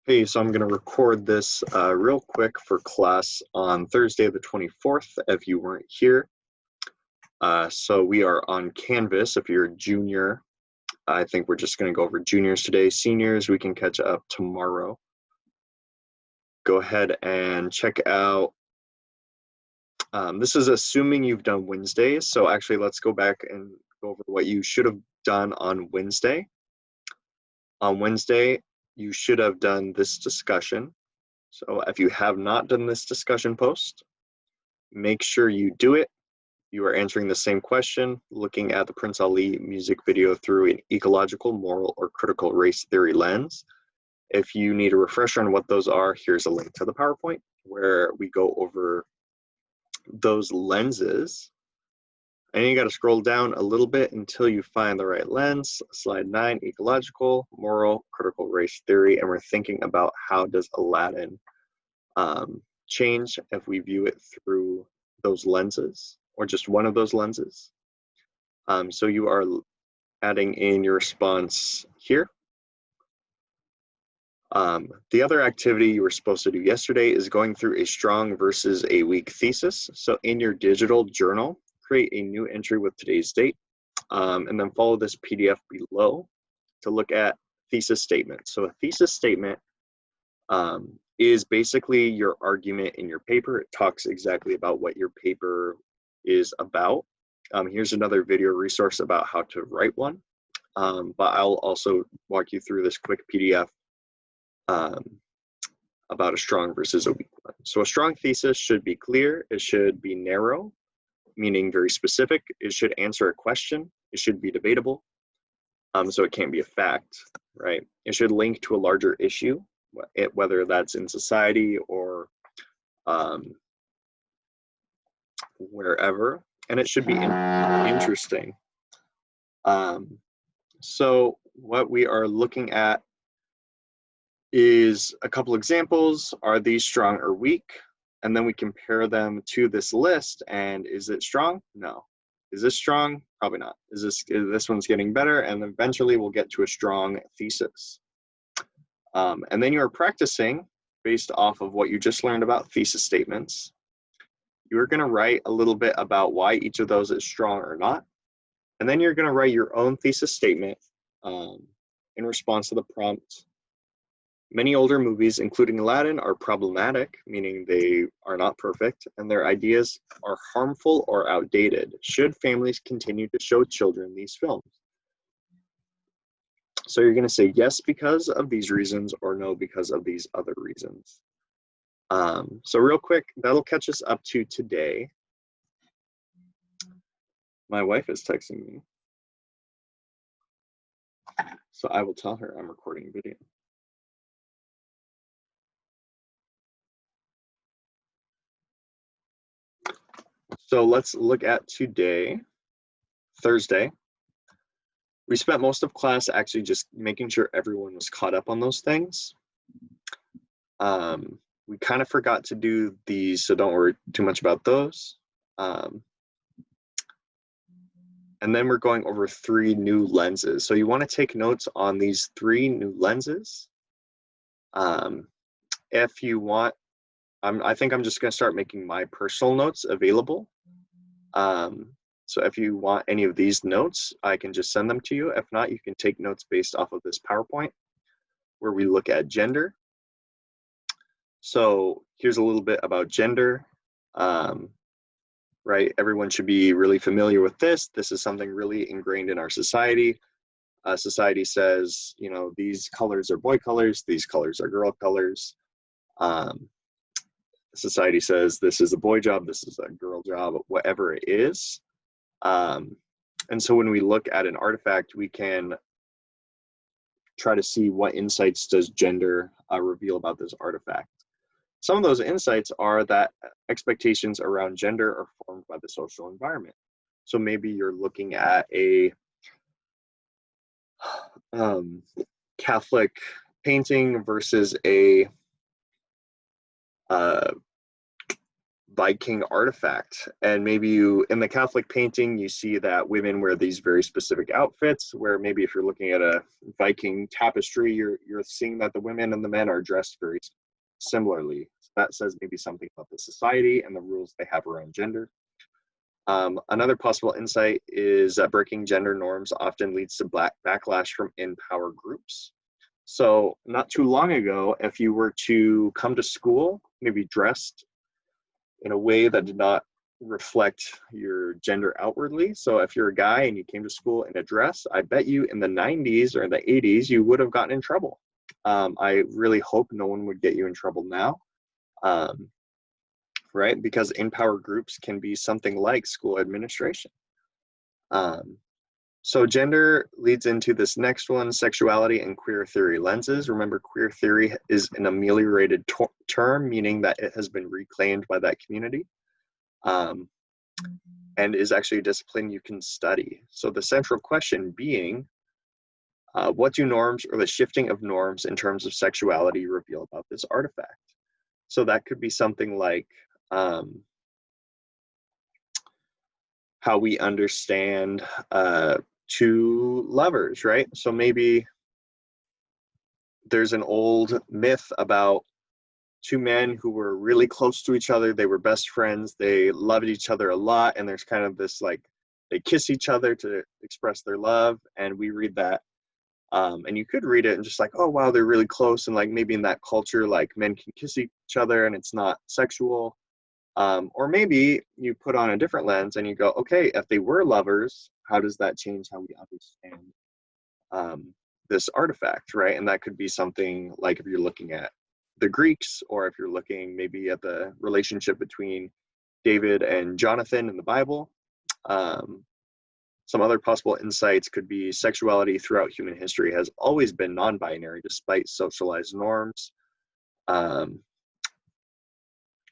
Hey, so I'm going to record this real quick for class on Thursday the 24th if you weren't here. So we are on Canvas. If you're a junior, I think we're just going to go over juniors today. Seniors, we can catch up tomorrow. Go ahead and check out. This is assuming you've done Wednesdays. So actually, let's go back and go over what you should have done on Wednesday. On Wednesday, you should have done this discussion. So if you have not done this discussion post, make sure you do it. You are answering the same question, looking at the Prince Ali music video through an ecological, moral, or critical race theory lens. If you need a refresher on what those are, here's a link to the PowerPoint where we go over those lenses. And you got to scroll down a little bit until you find the right lens. Slide 9, ecological, moral, critical race theory. And we're thinking about how does Aladdin change if we view it through those lenses or just one of those lenses. So you are adding in your response here. The other activity you were supposed to do yesterday is going through a strong versus a weak thesis. So in your digital journal, create a new entry with today's date, and then follow this PDF below to look at thesis statements. So a thesis statement is basically your argument in your paper. It talks exactly about what your paper is about. Here's another video resource about how to write one, but I'll also walk you through this quick PDF about a strong versus a weak one. So a strong thesis should be clear, it should be narrow, meaning very specific, it should answer a question, it should be debatable, so it can't be a fact, right? It should link to a larger issue, whether that's in society or wherever, and it should be interesting. So what we are looking at is a couple examples. Are these strong or weak? And then we compare them to this list, and is it strong? No. Is this strong? Probably not. Is this one's getting better? And eventually we'll get to a strong thesis. And then you're practicing based off of what you just learned about thesis statements. You're going to write a little bit about why each of those is strong or not. And then you're going to write your own thesis statement in response to the prompt. Many older movies, including Aladdin, are problematic, meaning they are not perfect, and their ideas are harmful or outdated. Should families continue to show children these films? So you're going to say yes because of these reasons or no because of these other reasons. So real quick, that'll catch us up to today. My wife is texting me, so I will tell her I'm recording video. So let's look at today, Thursday. We spent most of class actually just making sure everyone was caught up on those things. We kind of forgot to do these, so don't worry too much about those. And then we're going over 3 new lenses. So you want to take notes on these 3 new lenses. If you want, I think I'm just going to start making my personal notes available. So if you want any of these notes, I can just send them to you. If not, you can take notes based off of this PowerPoint where we look at gender. So here's a little bit about gender, right? Everyone should be really familiar with this. This is something really ingrained in our society. Society says, you know, these colors are boy colors, these colors are girl colors. Society says this is a boy job, this is a girl job, whatever it is. And so when we look at an artifact, we can try to see what insights does gender reveal about this artifact. Some of those insights are that expectations around gender are formed by the social environment. So maybe you're looking at a Catholic painting versus a Viking artifact, and maybe you, in the Catholic painting, you see that women wear these very specific outfits, where maybe if you're looking at a Viking tapestry, you're seeing that the women and the men are dressed very similarly. So that says maybe something about the society and the rules they have around gender. Another possible insight is that breaking gender norms often leads to backlash from in-power groups. So not too long ago, if you were to come to school, maybe dressed in a way that did not reflect your gender outwardly. So if you're a guy and you came to school in a dress, I bet you in the 90s or the 80s, you would have gotten in trouble. I really hope no one would get you in trouble now. Right? Because in-power groups can be something like school administration. So gender leads into this next one, sexuality and queer theory lenses. Remember, queer theory is an ameliorated term, meaning that it has been reclaimed by that community, and is actually a discipline you can study. So the central question being, what do norms or the shifting of norms in terms of sexuality reveal about this artifact? So that could be something like how we understand two lovers, right? So maybe there's an old myth about two men who were really close to each other. They were best friends. They loved each other a lot. And there's kind of this, like, they kiss each other to express their love. And we read that. And you could read it and just like, oh, wow, they're really close. And like maybe in that culture, like men can kiss each other and it's not sexual. Or maybe you put on a different lens and you go, okay, if they were lovers, how does that change how we understand this artifact, right? And that could be something like if you're looking at the Greeks, or if you're looking maybe at the relationship between David and Jonathan in the Bible. Some other possible insights could be sexuality throughout human history has always been non-binary despite socialized norms.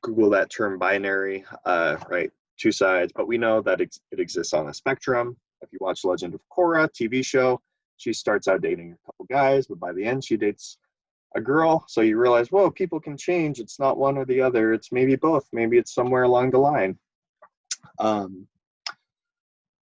Google that term binary, right? Two sides, but we know that it exists on a spectrum. If you watch Legend of Korra TV show, she starts out dating a couple guys, but by the end she dates a girl. So you realize, whoa, people can change. It's not one or the other. It's maybe both. Maybe it's somewhere along the line.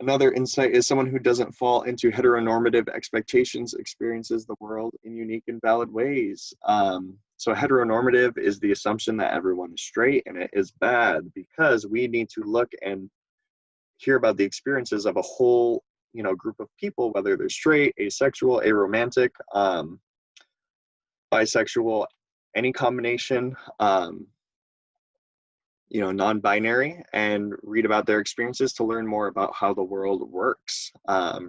Another insight is someone who doesn't fall into heteronormative expectations experiences the world in unique and valid ways. So heteronormative is the assumption that everyone is straight, and it is bad because we need to look and hear about the experiences of a whole, group of people, whether they're straight, asexual, aromantic, bisexual, any combination, non-binary, and read about their experiences to learn more about how the world works.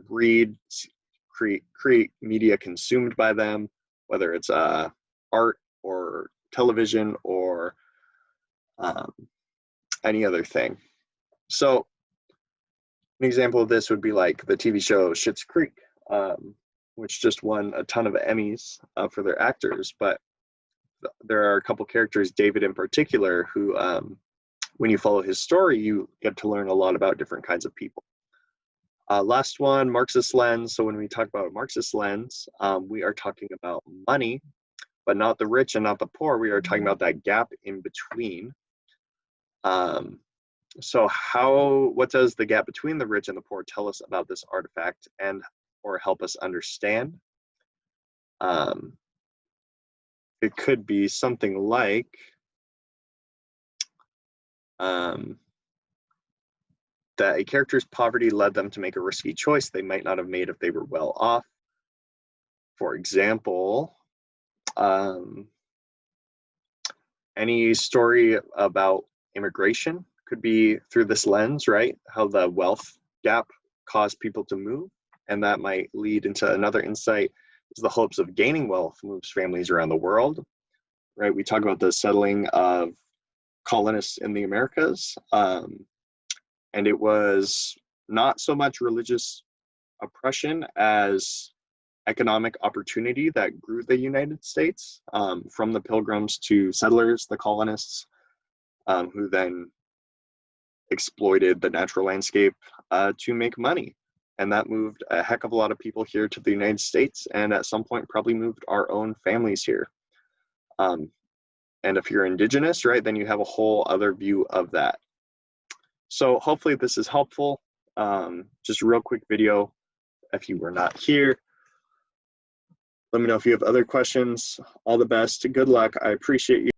Read, create media consumed by them, whether it's art or television or any other thing. So an example of this would be like the TV show Schitt's Creek, which just won a ton of Emmys for their actors. But there are a couple characters, David in particular, who when you follow his story, you get to learn a lot about different kinds of people. Last one, Marxist lens. So when we talk about a Marxist lens, we are talking about money, but not the rich and not the poor. We are talking about that gap in between. So what does the gap between the rich and the poor tell us about this artifact or help us understand? It could be something like, that a character's poverty led them to make a risky choice they might not have made if they were well off. For example, any story about immigration could be through this lens, right? How the wealth gap caused people to move. And that might lead into another insight, is the hopes of gaining wealth moves families around the world, right? We talk about the settling of colonists in the Americas. And it was not so much religious oppression as economic opportunity that grew the United States, from the pilgrims to settlers, the colonists, who then exploited the natural landscape to make money. And that moved a heck of a lot of people here to the United States, and at some point probably moved our own families here. And if you're Indigenous, right, then you have a whole other view of that. So hopefully this is helpful. Just a real quick video if you were not here. Let me know if you have other questions. All the best. Good luck. I appreciate you.